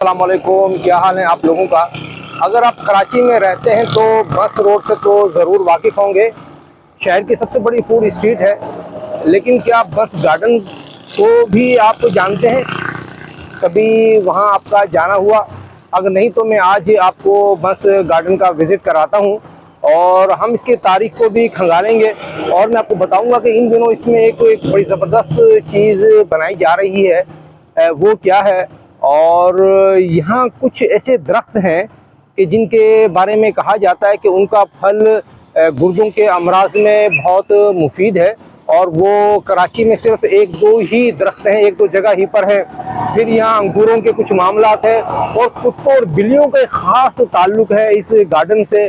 अस्सलामुअलैकुम, क्या हाल है आप लोगों का। अगर आप कराची में रहते हैं तो बस रोड से तो ज़रूर वाकिफ़ होंगे। शहर की सबसे बड़ी फूड स्ट्रीट है। लेकिन क्या बस गार्डन को भी आप जानते हैं? कभी वहां आपका जाना हुआ? अगर नहीं तो मैं आज आपको बस गार्डन का विज़िट कराता हूं और हम इसकी तारीख को भी खंगालेंगे। और मैं आपको बताऊंगा कि इन दिनों इसमें एक बड़ी ज़बरदस्त चीज़ बनाई जा रही है। वो क्या है? और यहाँ कुछ ऐसे दरख्त हैं कि जिनके बारे में कहा जाता है कि उनका फल गुर्दों के अमराज में बहुत मुफीद है। और वो कराची में सिर्फ एक दो ही दरख्त हैं, एक दो जगह ही पर है। फिर यहाँ अंगूरों के कुछ मामलात हैं और कुत्तों और बिल्लियों का एक ख़ास ताल्लुक़ है इस गार्डन से,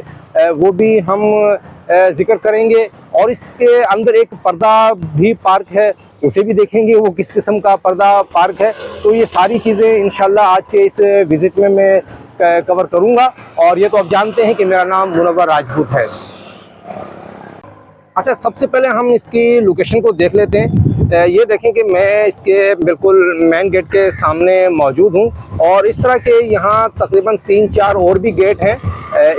वो भी हम जिक्र करेंगे। और इसके अंदर एक पर्दा भी पार्क है, उसे भी देखेंगे वो किस किस्म का पर्दा पार्क है। तो ये सारी चीज़ें इंशाल्लाह आज के इस विज़िट में मैं कवर करूँगा। और ये तो आप जानते हैं कि मेरा नाम मुनव्वर राजपूत है। अच्छा, सबसे पहले हम इसकी लोकेशन को देख लेते हैं। ये देखें कि मैं इसके बिल्कुल मेन गेट के सामने मौजूद हूँ और इस तरह के यहाँ तकरीबन 3-4 और भी गेट हैं।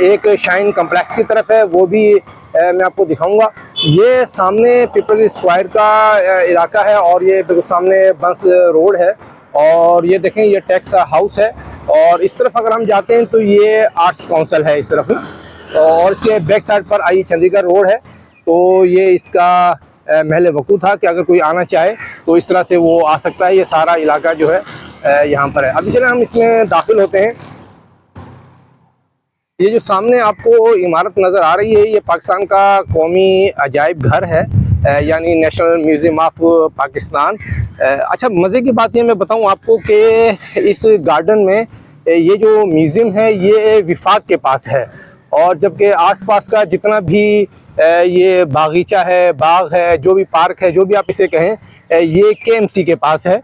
एक शाइन कम्प्लेक्स की तरफ है, वो भी मैं आपको दिखाऊंगा। ये सामने पीपल स्क्वायर का इलाका है और ये बिल्कुल सामने बंस रोड है। और ये देखें, ये टैक्स हाउस है। और इस तरफ अगर हम जाते हैं तो ये आर्ट्स काउंसिल है इस तरफ ना। और इसके बैक साइड पर आई चंडीगढ़ रोड है। तो ये इसका महल वकूफ़ था कि अगर कोई आना चाहे तो इस तरह से वो आ सकता है। ये सारा इलाका जो है यहाँ पर है। अभी चले हम इसमें दाखिल होते हैं। ये जो सामने आपको इमारत नज़र आ रही है, ये पाकिस्तान का कौमी अजायब घर है, यानी नेशनल म्यूज़ियम ऑफ पाकिस्तान। अच्छा, मज़े की बात ये मैं बताऊं आपको कि इस गार्डन में ये जो म्यूज़ियम है ये विफाक के पास है। और जबकि आसपास का जितना भी ये बागीचा है, बाग है, जो भी पार्क है, जो भी आप इसे कहें, ये KMC के पास है।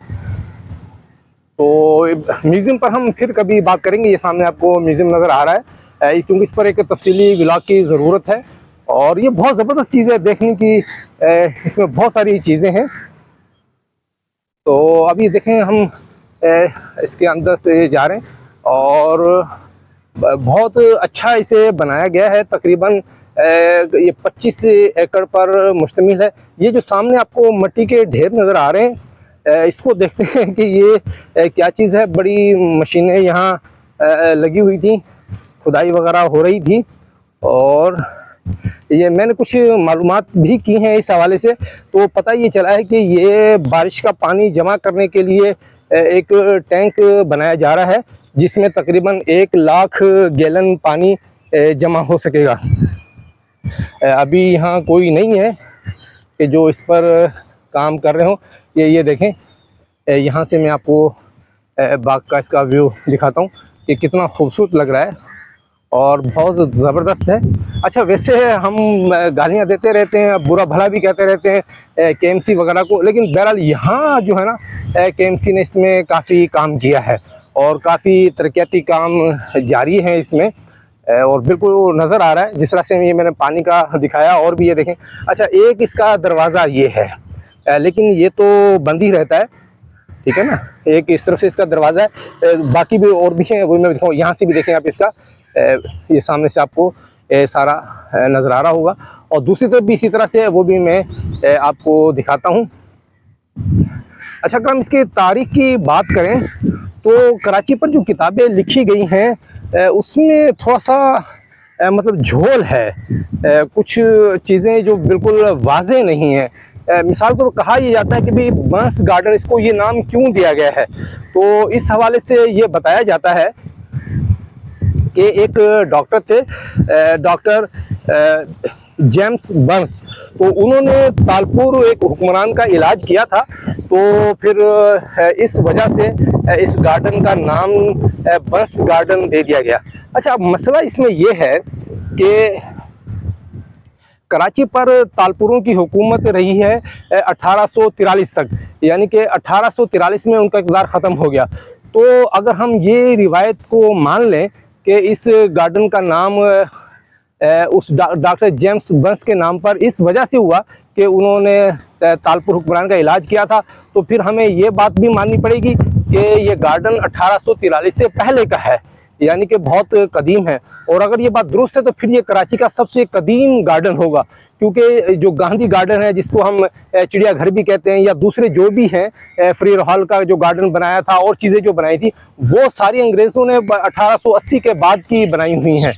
तो म्यूज़ियम पर हम फिर कभी बात करेंगे। ये सामने आपको म्यूज़ियम नज़र आ रहा है, क्योंकि इस पर एक तफसीली व्लॉग की ज़रूरत है। और ये बहुत ज़बरदस्त चीज़ है देखने की, इसमें बहुत सारी चीज़ें हैं। तो अभी देखें हम इसके अंदर से जा रहे हैं और बहुत अच्छा इसे बनाया गया है। तकरीबन ये 25 एकड़ पर मुश्तमिल है। ये जो सामने आपको मिट्टी के ढेर नज़र आ रहे हैं, इसको देखते हैं कि ये क्या चीज़ है। बड़ी मशीनें यहाँ लगी हुई थी, खुदाई वगैरह हो रही थी। और ये मैंने कुछ मालूमात भी की हैं इस हवाले से, तो पता ये चला है कि ये बारिश का पानी जमा करने के लिए एक टैंक बनाया जा रहा है, जिसमें तकरीबन 1 लाख गैलन पानी जमा हो सकेगा। अभी यहाँ कोई नहीं है कि जो इस पर काम कर रहे हो। ये देखें, यहाँ से मैं आपको बाग का इसका व्यू दिखाता हूँ कि कितना खूबसूरत लग रहा है और बहुत ज़बरदस्त है। अच्छा, वैसे हम गालियाँ देते रहते हैं, बुरा भला भी कहते रहते हैं KMC वगैरह को, लेकिन बहरहाल यहाँ जो है ना, KMC ने इसमें काफ़ी काम किया है और काफ़ी तरक्याती काम जारी है इसमें। और बिल्कुल नज़र आ रहा है जिस तरह से ये मैंने पानी का दिखाया। और भी ये देखें। अच्छा, एक इसका दरवाज़ा ये है, लेकिन ये तो बंद ही रहता है, ठीक है ना। एक इस तरफ से इसका दरवाज़ा है, बाकी भी और भी हैं, वो मैं दिखाऊँ। यहाँ से भी देखें आप, इसका ये सामने से आपको सारा नज़र आ रहा होगा। और दूसरी तरफ भी इसी तरह से, वो भी मैं आपको दिखाता हूँ। अच्छा, अगर हम इसकी तारीख की बात करें तो कराची पर जो किताबें लिखी गई हैं उसमें थोड़ा सा मतलब झोल है। कुछ चीज़ें जो बिल्कुल वाज़ेह नहीं है। मिसाल को तो कहा यह जाता है कि भाई बंस गार्डन, इसको ये नाम क्यों दिया गया है। तो इस हवाले से ये बताया जाता है कि एक डॉक्टर थे, डॉक्टर जेम्स बर्न्स। तो उन्होंने तालपुर एक हुक्मरान का इलाज किया था। तो फिर इस वजह से इस गार्डन का नाम बर्न्स गार्डन दे दिया गया। अच्छा, अब मसला इसमें यह है कि कराची पर तालपुरों की हुकूमत रही है 1843 तक, यानी कि 1843 में उनका इक़्तिदार ख़त्म हो गया। तो अगर हम ये रिवायत को मान लें कि इस गार्डन का नाम उस डॉक्टर जेम्स बर्न्स के नाम पर इस वजह से हुआ कि उन्होंने तालपुर हुक्मरान का इलाज किया था, तो फिर हमें ये बात भी माननी पड़ेगी कि ये गार्डन 1843 से पहले का है, यानी कि बहुत कदीम है। और अगर ये बात दुरुस्त है तो फिर ये कराची का सबसे कदीम गार्डन होगा, क्योंकि जो गांधी गार्डन है, जिसको हम चिड़ियाघर भी कहते हैं, या दूसरे जो भी हैं, फ्रीर हॉल का जो गार्डन बनाया था और चीज़ें जो बनाई थी, वो सारी अंग्रेज़ों ने 1880 के बाद की बनाई हुई हैं,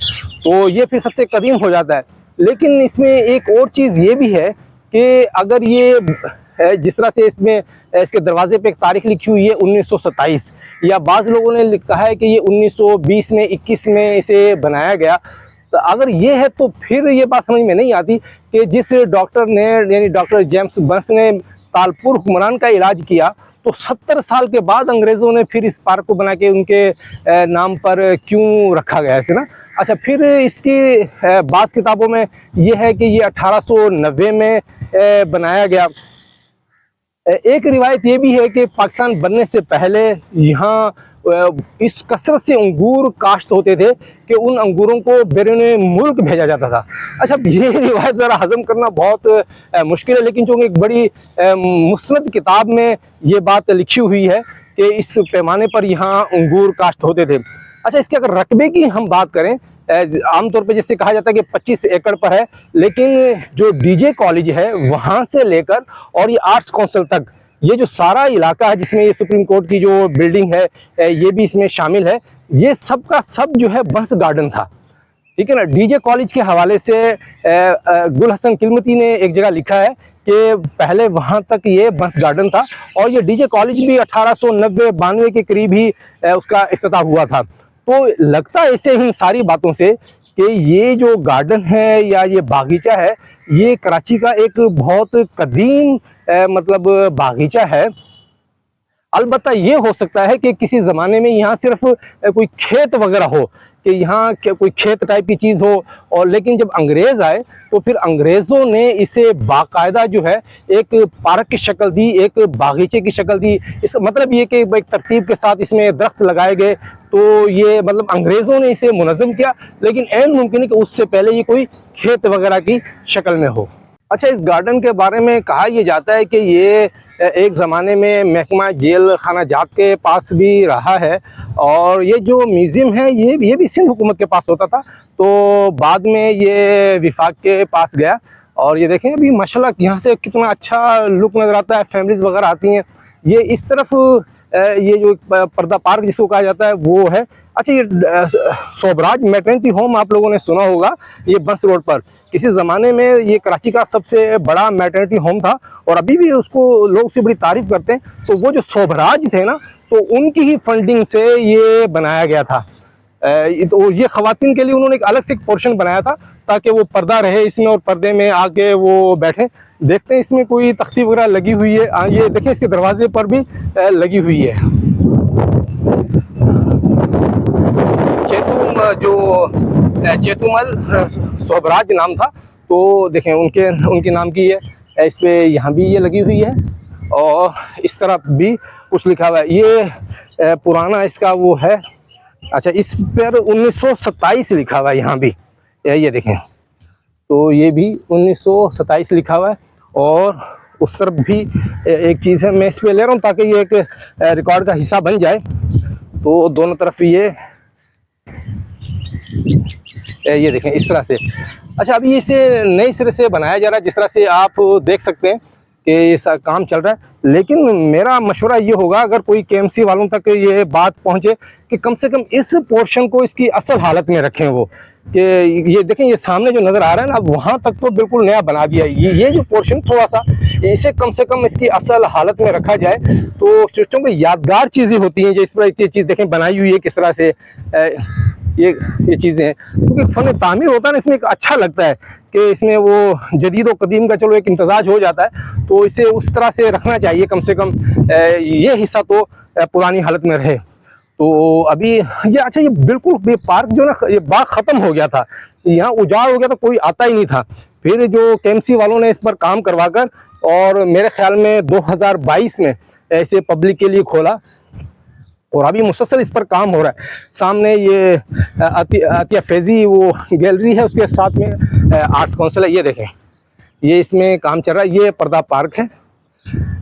तो ये फिर सबसे कदीम हो जाता है। लेकिन इसमें एक और चीज़ ये भी है कि अगर ये जिस तरह से इसमें इसके दरवाजे पे एक तारीख लिखी हुई है 1927, या बाज़ लोगों ने लिखा है कि ये 1920 में 21 में इसे बनाया गया, तो अगर ये है तो फिर ये बात समझ में नहीं आती कि जिस डॉक्टर ने, यानी डॉक्टर जेम्स बर्न्स ने तालपुर हुक्मरान का इलाज किया, तो 70 साल के बाद अंग्रेज़ों ने फिर इस पार्क को बना के उनके नाम पर क्यों रखा गया है ना। अच्छा, फिर इसकी बाज़ किताबों में ये है कि ये 1890 में बनाया गया। एक रिवायत ये भी है कि पाकिस्तान बनने से पहले यहाँ इस कसरत से अंगूर काश्त होते थे कि उन अंगूरों को बैरून मुल्क भेजा जाता था। अच्छा, ये रिवायत ज़रा हज़म करना बहुत मुश्किल है, लेकिन चूँकि एक बड़ी मुस्नद किताब में ये बात लिखी हुई है कि इस पैमाने पर यहाँ अंगूर काश्त होते थे। अच्छा, इसके अगर रकबे की हम बात करें, आमतौर पे जैसे कहा जाता है कि 25 एकड़ पर है, लेकिन जो डीजे कॉलेज है वहाँ से लेकर और ये आर्ट्स काउंसिल तक, ये जो सारा इलाका है जिसमें ये सुप्रीम कोर्ट की जो बिल्डिंग है ये भी इसमें शामिल है, ये सब का सब जो है बंस गार्डन था, ठीक है ना। डीजे कॉलेज के हवाले से गुल हसन किलमती ने एक जगह लिखा है कि पहले वहाँ तक ये बंस गार्डन था, और ये डीजे कॉलेज भी 1890-92 के करीब ही उसका इफ्तिताह हुआ था। तो लगता है ऐसे इन सारी बातों से कि ये जो गार्डन है या ये बागीचा है, ये कराची का एक बहुत कदीम मतलब बागीचा है। अलबत्ता ये हो सकता है कि किसी ज़माने में यहाँ सिर्फ कोई खेत वगैरह हो, कि यहाँ कोई खेत टाइप की चीज़ हो, और लेकिन जब अंग्रेज़ आए तो फिर अंग्रेज़ों ने इसे बाकायदा जो है एक पार्क की शक्ल दी, एक बागीचे की शक्ल दी। इसका मतलब ये कि एक तरतीब के साथ इसमें दरख्त लगाए गए, तो ये मतलब अंग्रेज़ों ने इसे मुनज़्ज़म किया, लेकिन ऐन मुमकिन है कि उससे पहले ये कोई खेत वगैरह की शक्ल में हो। अच्छा, इस गार्डन के बारे में कहा यह जाता है कि ये एक ज़माने में महकमा जेल खाना जात के पास भी रहा है, और ये जो म्यूज़ियम है ये भी सिंध हुकूमत के पास होता था, तो बाद में ये विफाक के पास गया। और ये देखें अभी माशाल्लाह यहाँ से कितना अच्छा लुक नज़र आता है, फैमिलीज़ वगैरह आती हैं। ये इस तरफ ये जो पर्दा पार्क जिसको कहा जाता है वो है। अच्छा, ये सोबराज मैटरनिटी होम आप लोगों ने सुना होगा, ये बंस रोड पर किसी ज़माने में ये कराची का सबसे बड़ा मैटरनिटी होम था, और अभी भी उसको लोग उसकी बड़ी तारीफ़ करते हैं। तो वो जो सोबराज थे ना, तो उनकी ही फंडिंग से ये बनाया गया था। तो ये ख़वातीन के लिए उन्होंने एक अलग से एक पोर्शन बनाया था ताकि वो पर्दा रहे इसमें, और पर्दे में आके वो बैठें। देखते हैं इसमें कोई तख्ती वगैरह लगी हुई है। ये देखें इसके दरवाजे पर भी लगी हुई है। चेतुमल सोबराज नाम था, तो देखें उनके नाम की है। इस पे यहाँ भी ये लगी हुई है, और इस तरफ भी कुछ लिखा हुआ है। ये पुराना इसका वो है। अच्छा, इस पर 1927 लिखा हुआ है यहाँ भी, ये देखें, तो ये भी 1927 लिखा हुआ है। और उस तरफ भी एक चीज़ है, मैं इस पर ले रहा हूँ ताकि ये एक रिकॉर्ड का हिस्सा बन जाए। तो दोनों तरफ ये देखें इस तरह से। अच्छा, अभी इसे नए सिरे से बनाया जा रहा है, जिस तरह से आप देख सकते हैं कि ये काम चल रहा है। लेकिन मेरा मशवरा ये होगा, अगर कोई केएमसी वालों तक ये बात पहुंचे कि कम से कम इस पोर्शन को इसकी असल हालत में रखें, वो कि ये देखें, ये सामने जो नज़र आ रहा है ना, वहाँ तक तो बिल्कुल नया बना दिया है। ये जो पोर्शन थोड़ा सा, इसे कम से कम इसकी असल हालत में रखा जाए, तो क्योंकि यादगार चीज़ें होती हैं। जिस पर एक चीज़ देखें बनाई हुई है किस तरह से, ये चीज़ें हैं, क्योंकि फ़न तामीर होता है ना, इसमें एक अच्छा लगता है कि इसमें वो जदीद और कदीम का चलो एक इम्तज़ाज हो जाता है, तो इसे उस तरह से रखना चाहिए। कम से कम ये हिस्सा तो पुरानी हालत में रहे। तो अभी ये अच्छा, ये बिल्कुल ये पार्क जो ना, ये बाग ख़त्म हो गया था, यहाँ उजाड़ हो गया था, कोई आता ही नहीं था। फिर जो केएमसी वालों ने इस पर काम करवाकर, और मेरे ख्याल में 2022 में ऐसे पब्लिक के लिए खोला, और अभी मुसलसल इस पर काम हो रहा है। सामने ये अतिया फैज़ी वो गैलरी है, उसके साथ में आर्ट्स काउंसिल है। ये देखें, ये इसमें काम चल रहा है। ये पर्दा पार्क है।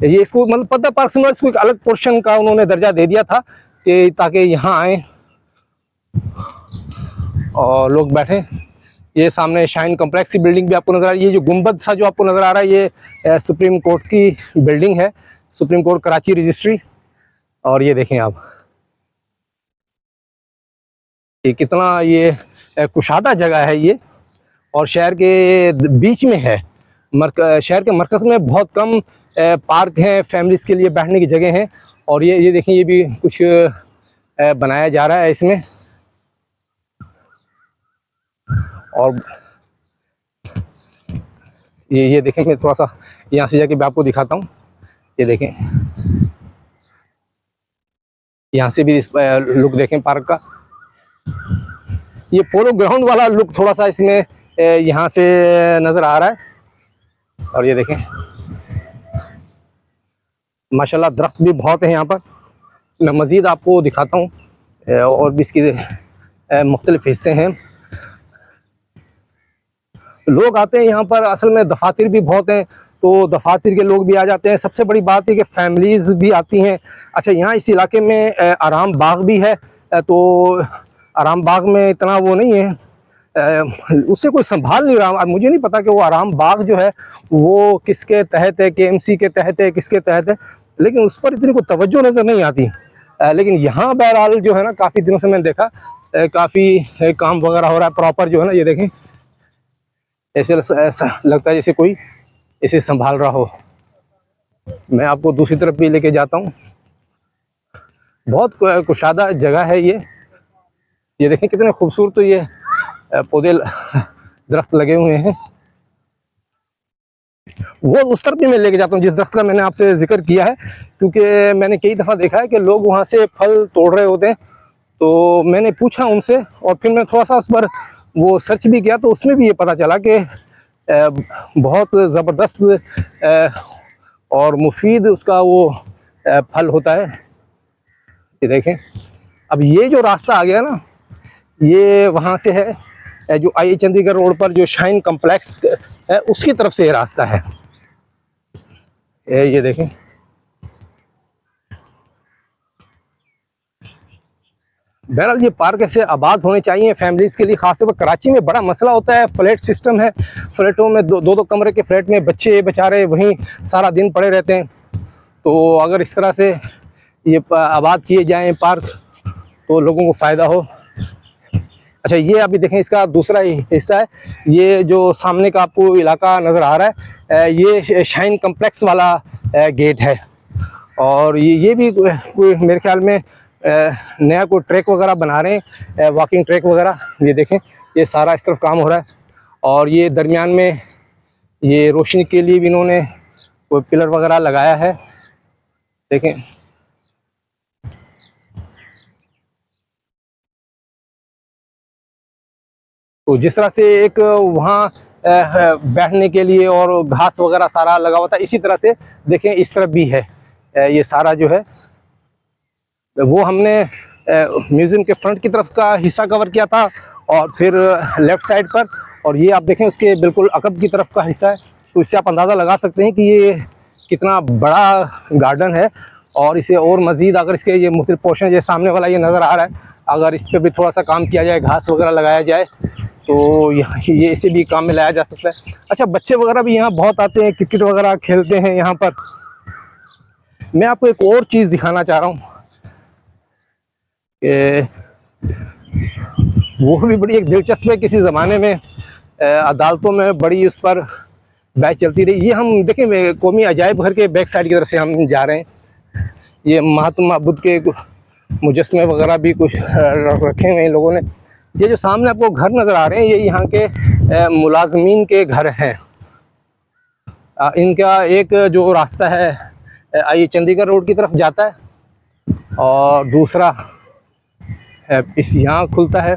ये इसको मतलब पद्मा पार्क से इसको एक अलग पोर्शन का उन्होंने दर्जा दे दिया था कि ताकि यहाँ आए और लोग बैठें। ये सामने शाइन कॉम्प्लेक्स की बिल्डिंग भी आपको नज़र आ रही है। ये जो गुंबद सा जो आपको नज़र आ रहा है ये सुप्रीम कोर्ट की बिल्डिंग है, सुप्रीम कोर्ट कराची रजिस्ट्री। और ये देखें आप, ये कितना ये कुशादा जगह है ये, और शहर के बीच में है। शहर के मरकज़ में बहुत कम पार्क हैं, फैमिलीज़ के लिए बैठने की जगह हैं। और ये देखें, ये भी कुछ बनाया जा रहा है इसमें। और ये देखें, मैं थोड़ा सा यहाँ से जाके भी आपको दिखाता हूँ। ये देखें, यहाँ से भी लुक देखें पार्क का। ये पोलो ग्राउंड वाला लुक थोड़ा सा इसमें यहाँ से नज़र आ रहा है। और ये देखें, माशाल्लाह दरख्त भी बहुत है यहाँ पर। मैं मज़ीद आपको दिखाता हूँ और भी इसकी मुख्तलिफ हिस्से हैं। लोग आते हैं यहाँ पर, असल में दफातर भी बहुत हैं, तो दफातर के लोग भी आ जाते हैं। सबसे बड़ी बात है कि फैमिलीज़ भी आती हैं। अच्छा, यहाँ इस इलाके में आराम बाग भी है, तो आराम बाग में इतना वो नहीं है, उससे कोई संभाल नहीं रहा। अब मुझे नहीं पता कि वो आराम बाग जो है वो किसके तहत है, KMC के तहत है, किसके तहत है, लेकिन उस पर इतनी कोई तवज्जो नज़र नहीं आती। लेकिन यहाँ बहरहाल जो है ना, काफ़ी दिनों से मैंने देखा काफ़ी काम वगैरह हो रहा है प्रॉपर जो है ना। ये देखें, ऐसा लगता है जैसे कोई इसे संभाल रहा हो। मैं आपको दूसरी तरफ भी लेके जाता हूँ। बहुत कुशादा जगह है ये देखें कितने खूबसूरत तो ये पौधे दरख्त लगे हुए हैं। वो उस तरफ भी मैं लेके जाता हूँ जिस दरख्त का मैंने आपसे जिक्र किया है, क्योंकि मैंने कई दफ़ा देखा है कि लोग वहाँ से फल तोड़ रहे होते हैं। तो मैंने पूछा उनसे, और फिर मैं थोड़ा सा उस पर वो सर्च भी किया, तो उसमें भी ये पता चला कि बहुत ज़बरदस्त और मुफीद उसका वो फल होता है। ये देखें, अब ये जो रास्ता आ गया ना, ये वहाँ से है जो IE चंडीगढ़ रोड पर जो शाइन कॉम्प्लेक्स है उसकी तरफ से ये रास्ता है। ये देखें, बहरहाल ये पार्क ऐसे आबाद होने चाहिए फैमिलीज़ के लिए। ख़ासतौर पर कराची में बड़ा मसला होता है, फ्लैट सिस्टम है। फ्लैटों में दो कमरे के फ्लैट में बच्चे बेचारे वहीं सारा दिन पड़े रहते हैं। तो अगर इस तरह से ये आबाद किए जाएं पार्क, तो लोगों को फ़ायदा हो। अच्छा, ये अभी देखें, इसका दूसरा हिस्सा है। ये जो सामने का आपको इलाका नज़र आ रहा है, ये शाइन कॉम्प्लेक्स वाला गेट है। और ये भी कोई मेरे ख्याल में नया कोई ट्रैक वगैरह बना रहे हैं, वॉकिंग ट्रैक वगैरह। ये देखें, ये सारा इस तरफ काम हो रहा है। और ये दरमियान में ये रोशनी के लिए भी इन्होंने कोई पिलर वगैरह लगाया है। देखें, तो जिस तरह से एक वहाँ बैठने के लिए और घास वगैरह सारा लगा हुआ था, इसी तरह से देखें इस तरफ भी है। ये सारा जो है वो हमने म्यूज़ियम के फ्रंट की तरफ का हिस्सा कवर किया था, और फिर लेफ़्ट साइड पर, और ये आप देखें उसके बिल्कुल अकब की तरफ का हिस्सा है। तो इससे आप अंदाज़ा लगा सकते हैं कि ये कितना बड़ा गार्डन है। और इसे और मज़ीद अगर इसके ये मुख्तलिफ पोर्शन जैसे सामने वाला ये नज़र आ रहा है, अगर इस पर भी थोड़ा सा काम किया जाए, घास वगैरह लगाया जाए, तो ये इसे भी काम में लाया जा सकता है। अच्छा, बच्चे वगैरह भी यहाँ बहुत आते हैं, क्रिकेट वगैरह खेलते हैं यहाँ पर। मैं आपको एक और चीज़ दिखाना चाह रहा हूँ कि वो भी बड़ी एक दिलचस्प है। किसी ज़माने में अदालतों में बड़ी उस पर बहस चलती रही। ये हम देखें, कौमी अजायब घर के बैक साइड की तरफ से हम जा रहे हैं। ये महात्मा बुद्ध के मुजस्मे वगैरह भी कुछ रखे हुए हैं लोगों ने। ये जो सामने आपको घर नज़र आ रहे हैं, ये यहाँ के मुलाजमीन के घर हैं। इनका एक जो रास्ता है IE चंडीगढ़ रोड की तरफ जाता है, और दूसरा इस यहाँ खुलता है।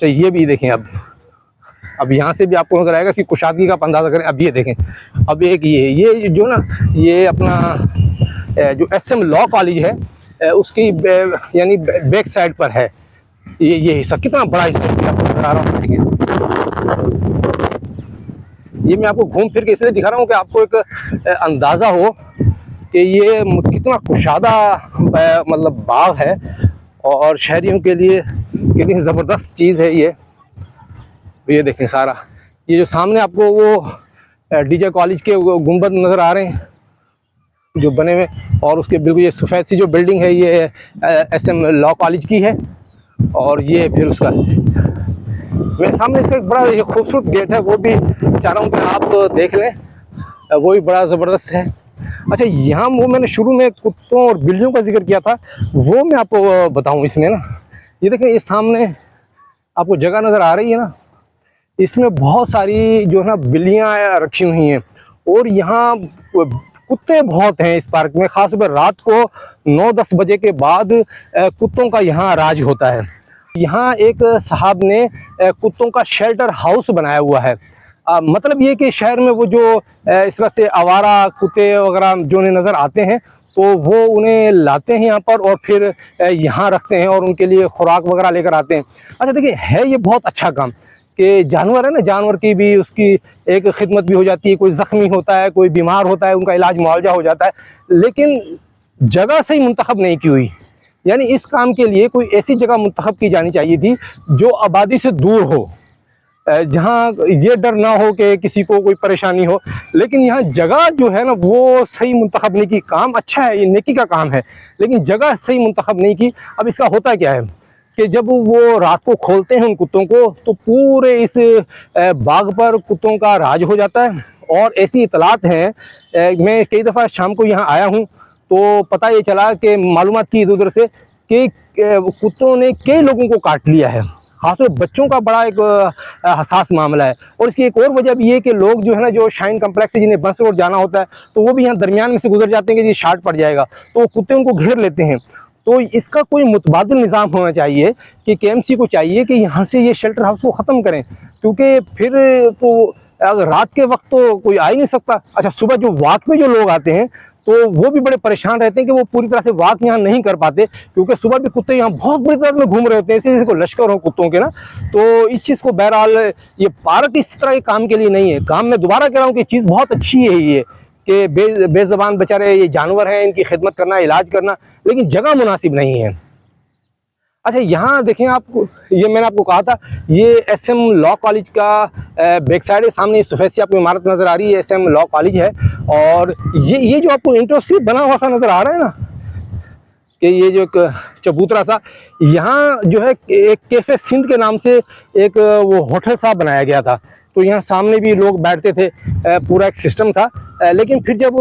तो ये भी देखें, अब यहाँ से भी आपको नजर आएगा इसकी कुशादगी का अंदाज़ा करें। अब ये देखें, अब एक ये जो ना, ये अपना जो SM लॉ कॉलेज है उसकी यानी बैक साइड पर है ये हिस्सा। कितना बड़ा हिस्सा आपको नजर आ रहा है। ये मैं आपको घूम फिर के इसलिए दिखा रहा हूँ कि आपको एक अंदाज़ा हो कि ये कितना कुशादा मतलब बाग है और शहरियों के लिए कितनी ज़बरदस्त चीज़ है ये देखें सारा, ये जो सामने आपको वो डीजे कॉलेज के गुंबद नज़र आ रहे हैं जो बने हुए, और उसके बिल्कुल ये सफ़ेद सी जो बिल्डिंग है ये SM लॉ कॉलेज की है। और ये फिर उसका मेरे सामने इसका एक बड़ा ये खूबसूरत गेट है, वो भी चाह रहा हूँ कि आप देख लें, वो भी बड़ा ज़बरदस्त है। अच्छा, यहाँ वो मैंने शुरू में कुत्तों और बिल्लियों का जिक्र किया था, वो मैं आपको बताऊँ इसमें ना, ये देखें ये सामने आपको जगह नज़र आ रही है ना, इसमें बहुत सारी जो है ना बिल्लियाँ रखी हुई हैं और यहाँ कुत्ते बहुत हैं इस पार्क में। ख़ास तौर पर रात को 9-10 बजे के बाद कुत्तों का यहाँ राज होता है। यहाँ एक साहब ने कुत्तों का शेल्टर हाउस बनाया हुआ है। मतलब ये कि शहर में वो जो इस तरह से आवारा कुत्ते वगैरह जो उन्हें नज़र आते हैं तो वो उन्हें लाते हैं यहाँ पर और फिर यहाँ रखते हैं और उनके लिए खुराक वगैरह लेकर आते हैं। अच्छा देखिए, है ये बहुत अच्छा काम कि जानवर है ना, जानवर की भी उसकी एक खिदमत भी हो जाती है, कोई ज़ख्मी होता है, कोई बीमार होता है, उनका इलाज मुआवजा हो जाता है, लेकिन जगह सही मुंतखब नहीं की हुई। यानी इस काम के लिए कोई ऐसी जगह मुंतखब की जानी चाहिए थी जो आबादी से दूर हो, जहाँ ये डर ना हो कि किसी को कोई परेशानी हो। लेकिन यहाँ जगह जो है ना वो सही मुंतखब नहीं की। काम अच्छा है, ये नेकी का काम है, लेकिन जगह सही मुंतखब नहीं की। अब इसका होता क्या है कि जब वो रात को खोलते हैं उन कुत्तों को तो पूरे इस बाग पर कुत्तों का राज हो जाता है। और ऐसी इतलात हैं, मैं कई दफ़ा शाम को यहाँ आया हूँ तो पता ये चला कि मालूमात की इधर उधर से कि कुत्तों ने कई लोगों को काट लिया है। खासतौर बच्चों का बड़ा एक हसास मामला है। और इसकी एक और वजह भी ये कि लोग जो है ना, जो शाइन कम्प्लेक्स से जिन्हें बस रोड जाना होता है तो वो भी यहाँ दरमियान में से गुजर जाते हैं कि ये शार्ट पड़ जाएगा, तो वो कुत्ते उनको घेर लेते हैं। तो इसका कोई मुतबादिल निज़ाम होना चाहिए कि KMC को चाहिए कि यहाँ से ये शेल्टर हाउस को ख़त्म करें, क्योंकि फिर तो अगर रात के वक्त तो कोई आ ही नहीं सकता। अच्छा, सुबह जो वॉक पे जो लोग आते हैं तो वो भी बड़े परेशान रहते हैं कि वो पूरी तरह से वॉक यहाँ नहीं कर पाते, क्योंकि सुबह भी कुत्ते यहाँ बहुत बड़ी तादाद में घूम रहे होते हैं, इसी को लश्कर हो कुत्तों के ना। तो इस चीज़ को बहरहाल ये पार्क इस तरह के काम के लिए नहीं है। काम मैं दोबारा कह रहा हूँ कि चीज़ बहुत अच्छी है ये कि बेज़बान बेचारे ये जानवर हैं, इनकी खिदमत करना, इलाज करना, लेकिन जगह मुनासिब नहीं है। अच्छा, यहाँ देखें आपको, ये मैंने आपको कहा था ये SM लॉ कॉलेज का बैक साइड है। सामने सफ़ेद सी आपको इमारत नज़र आ रही है, SM लॉ कॉलेज है। और ये जो आपको इंट्रो सीट बना हुआ सा नज़र आ रहा है ना, कि ये जो एक चबूतरा सा, यहाँ जो है एक कैफ़े सिंध के नाम से एक वो होटल सा बनाया गया था। तो यहाँ सामने भी लोग बैठते थे, पूरा एक सिस्टम था। लेकिन फिर जब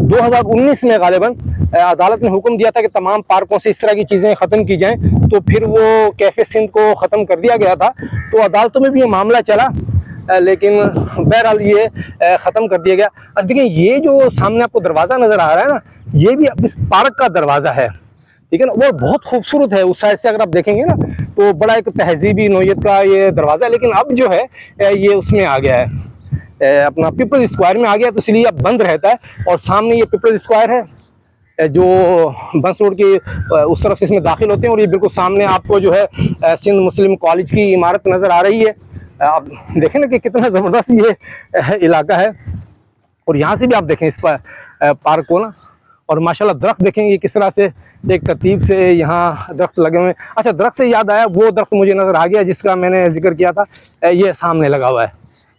2019 में गालिबन अदालत ने हुक्म दिया था कि तमाम पार्कों से इस तरह की चीज़ें ख़त्म की जाएं, तो फिर वो कैफ़े सिंध को ख़त्म कर दिया गया था। तो अदालतों में भी ये मामला चला, लेकिन बहरहाल ये ख़त्म कर दिया गया। अब देखिए, ये जो सामने आपको दरवाज़ा नज़र आ रहा है ना, ये भी इस पार्क का दरवाज़ा है, ठीक है ना। वो बहुत खूबसूरत है, उस साइड से अगर आप देखेंगे ना तो बड़ा एक तहजीबी नौयत का ये दरवाज़ा है। लेकिन अब जो है ये उसमें आ गया है, अपना पीपल्स स्क्वायर में आ गया, तो इसलिए अब बंद रहता है। और सामने ये पीपल्स स्क्वायर है जो बस रोड की उस तरफ से इसमें दाखिल होते हैं। और ये बिल्कुल सामने आपको जो है सिंध मुस्लिम कॉलेज की इमारत नज़र आ रही है। आप देखें ना कि कितना ज़बरदस्त ये इलाका है। और यहाँ से भी आप देखें इस पर पार्क को ना, और माशाल्लाह दरख्त देखेंगे किस तरह से एक तरतीब से यहाँ दरख्त लगे हुए हैं। अच्छा, दरख्त से याद आया, वो दरख्त मुझे नज़र आ गया जिसका मैंने जिक्र किया था, ये सामने लगा हुआ है।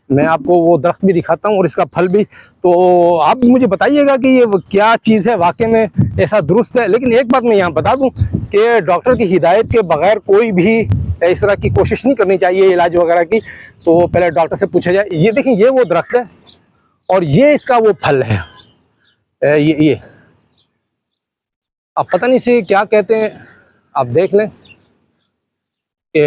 मैं आपको वो दरख्त भी दिखाता हूँ और इसका फल भी। तो आप मुझे बताइएगा कि ये क्या चीज़ है, वाकई में ऐसा दुरुस्त है। लेकिन एक बात मैं यहाँ बता दूँ कि डॉक्टर की हिदायत के बगैर कोई भी इस तरह की कोशिश नहीं करनी चाहिए इलाज वगैरह की, तो पहले डॉक्टर से पूछा जाए। ये देखें, ये वो दरख्त है और ये इसका वो फल है। ये अब पता नहीं इसे क्या कहते हैं, आप देख लें कि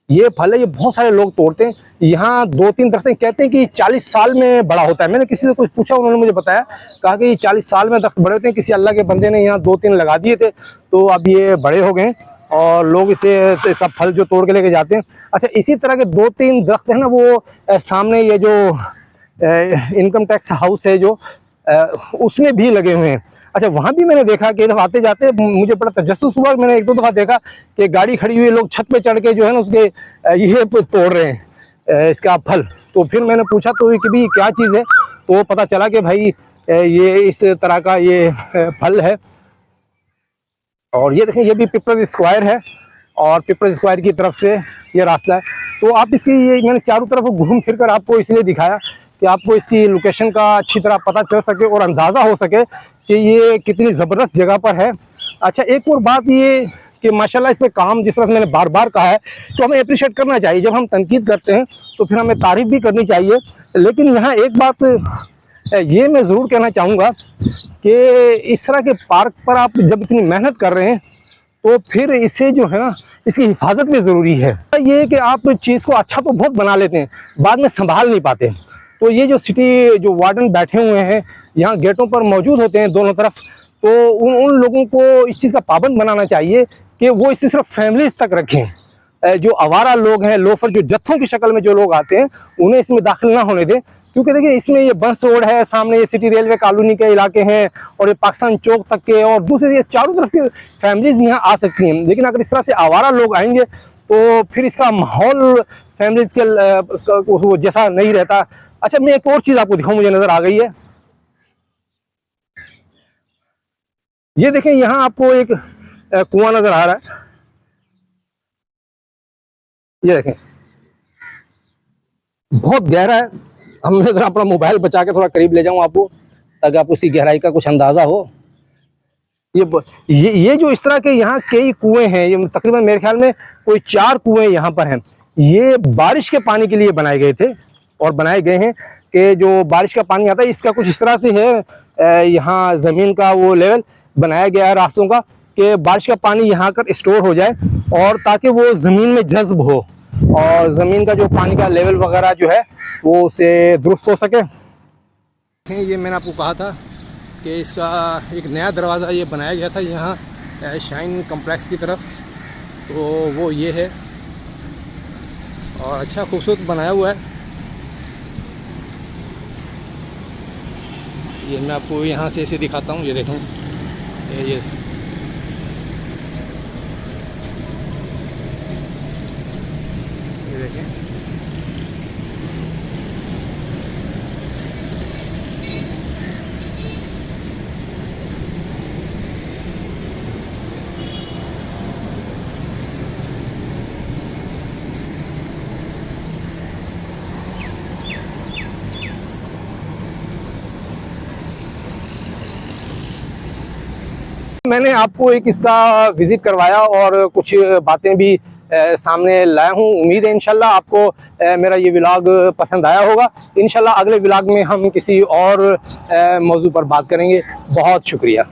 ये फल है। ये बहुत सारे लोग तोड़ते हैं। यहाँ 2-3 दरख्त कहते हैं कि 40 साल में बड़ा होता है। मैंने किसी से कुछ पूछा, उन्होंने मुझे बताया, कहा कि ये 40 साल में दरख्त बड़े होते हैं। किसी अल्लाह के बंदे ने यहाँ 2-3 लगा दिए थे, तो अब ये बड़े हो गए और लोग इसे तो इसका फल जो तोड़ के लेके जाते हैं। अच्छा, इसी तरह के 2-3 दरख्त है ना, वो सामने ये जो इनकम टैक्स हाउस है जो उसमें भी लगे हुए हैं। अच्छा, वहाँ भी मैंने देखा कि जब आते जाते मुझे बड़ा तजस्सुस हुआ। मैंने 1-2 दफ़ा देखा कि गाड़ी खड़ी हुई, लोग छत पे चढ़ के जो है ना उसके ये तोड़ रहे हैं इसका फल। तो फिर मैंने पूछा तो कि भी क्या चीज़ है, तो पता चला कि भाई ये इस तरह का ये फल है। और ये देखें, ये भी पीपल्स स्क्वायर है और पीपल्स स्क्वायर की तरफ से ये रास्ता है। तो आप इसकी, ये मैंने चारों तरफ घूम फिर कर आपको इसलिए दिखाया कि आपको इसकी लोकेशन का अच्छी तरह पता चल सके और अंदाज़ा हो सके कि ये कितनी ज़बरदस्त जगह पर है। अच्छा, एक और बात ये कि माशाल्लाह इसमें काम, जिस तरह से मैंने बार बार कहा है, तो हमें अप्रिशिएट करना चाहिए। जब हम तनकीद करते हैं तो फिर हमें तारीफ़ भी करनी चाहिए। लेकिन यहाँ एक बात ये मैं ज़रूर कहना चाहूँगा कि इस तरह के पार्क पर आप जब इतनी मेहनत कर रहे हैं तो फिर इसे जो है ना, इसकी हिफाजत भी ज़रूरी है। ये कि आप चीज़ को अच्छा तो बहुत बना लेते हैं, बाद में संभाल नहीं पाते। तो ये जो सिटी जो वार्डन बैठे हुए हैं यहाँ गेटों पर मौजूद होते हैं दोनों तरफ, तो उन लोगों को इस चीज़ का पाबंद बनाना चाहिए कि वो इसे सिर्फ फैमिलीज तक रखें। जो आवारा लोग हैं, लोफर, जो जत्थों की शक्ल में जो लोग आते हैं, उन्हें इसमें दाखिल ना होने दें। क्योंकि देखिए, इसमें ये बस रोड है, सामने ये सिटी रेलवे कॉलोनी के इलाके हैं और ये पाकिस्तान चौक तक के, और दूसरे ये चारों तरफ की फैमिलीज यहाँ आ सकती हैं। लेकिन अगर इस तरह से आवारा लोग आएंगे तो फिर इसका माहौल फैमिलीज के वो जैसा नहीं रहता। अच्छा, मैं एक और चीज़ आपको दिखाऊं, मुझे नज़र आ गई है। ये देखें, यहाँ आपको एक कुआं नज़र आ रहा है। ये देखें, बहुत गहरा है। हम जरा अपना मोबाइल बचा के थोड़ा करीब ले जाऊं आपको, ताकि आपको इसकी गहराई का कुछ अंदाज़ा हो। ये जो इस तरह के यहाँ कई कुएं हैं, ये तकरीबन मेरे ख्याल में कोई 4 कुएं यहाँ पर हैं। ये बारिश के पानी के लिए बनाए गए थे और बनाए गए हैं कि जो बारिश का पानी आता है, इसका कुछ इस तरह से है, यहाँ ज़मीन का वो लेवल बनाया गया है रास्तों का, कि बारिश का पानी यहाँ कर स्टोर हो जाए और ताकि वो ज़मीन में जज्ब हो और ज़मीन का जो पानी का लेवल वगैरह जो है वो उसे दुरुस्त हो सके। ये मैंने आपको कहा था कि इसका एक नया दरवाज़ा ये बनाया गया था यहाँ शाइन कम्प्लेक्स की तरफ, तो वो ये है और अच्छा खूबसूरत बनाया हुआ है। ये मैं आपको यहाँ से ऐसे दिखाता हूँ, ये देखें, ये देखें। मैंने आपको एक इसका विज़िट करवाया और कुछ बातें भी सामने लाया हूँ। उम्मीद है इंशाल्लाह आपको मेरा ये व्लॉग पसंद आया होगा। इंशाल्लाह अगले व्लॉग में हम किसी और मौजू पर बात करेंगे। बहुत शुक्रिया।